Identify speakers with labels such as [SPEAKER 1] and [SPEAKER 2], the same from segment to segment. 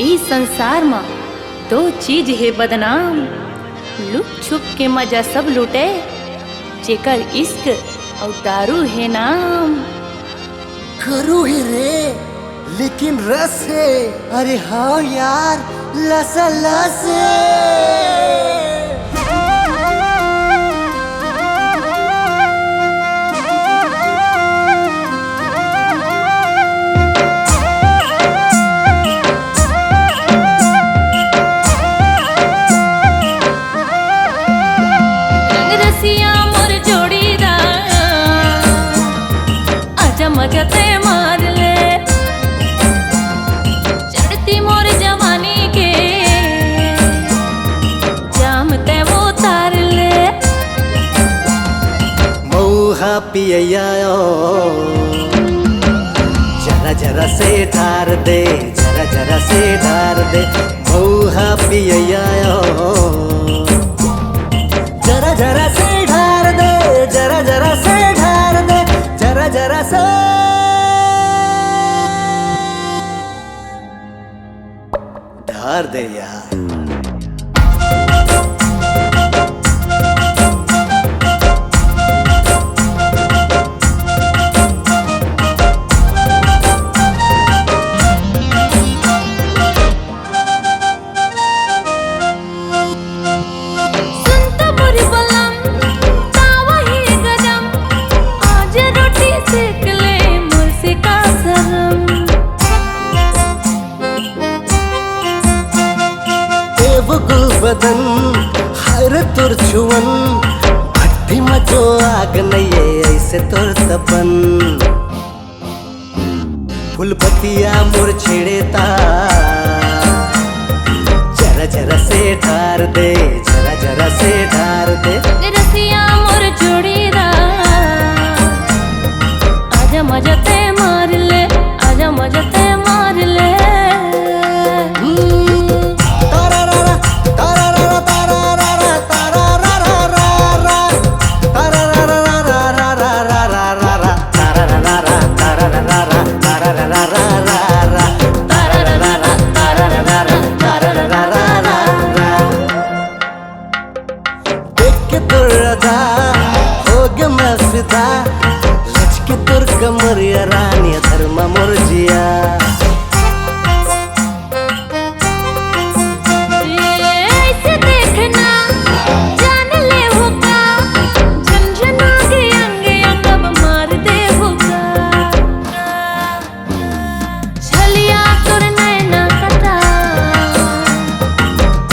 [SPEAKER 1] इस संसार में दो चीज है बदनाम, लुक छुप के मजा सब लुटे, जेकर इश्क और दारू है नाम।
[SPEAKER 2] करू है रे लेकिन रस है, अरे हाँ यार लसा लस
[SPEAKER 1] मजते मार ले चढ़ती मोर जवानी के जामते वो तार ले।
[SPEAKER 2] मऊहा पिया जरा जरा से ढार दे, जरा जरा से ढार दे। मऊहा पिया जरा जरा से ढार दे, जरा जरा से ढार दे, जरा जरा से ढार दे यार। बदन हर तुर छुवन भट्टी में जो आग नहीं ऐसे तुर तपन। फुलपतिया मोर छेड़ेता जरा जरा से ढार दे, जरा जरा से ढार दे।
[SPEAKER 1] रसिया मोर जोड़ीदा आजा मजते मार ले, आजा मजते मार ले।
[SPEAKER 2] लचके तुर कमरिया रानी धर्म मुरजिया।
[SPEAKER 1] ऐसे देखना जान ले होगा, झंझना के अंगे अंगब मार दे होगा। छलिया तुर नैना कटा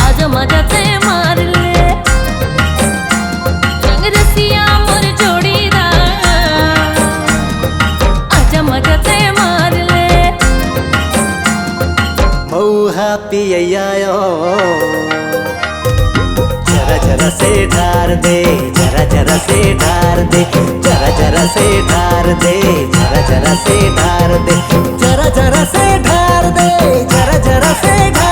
[SPEAKER 1] आज मजते मार ले। रसिया मोर जोड़ीदा आजा मजते मार ले।
[SPEAKER 2] मऊहा पिया जरा जरा से ढार दे, जरा जरा से ढार दे, जरा जरा से ढार दे, जरा जरा से ढार दे, जरा जरा से ढार दे, जरा जरा से ढार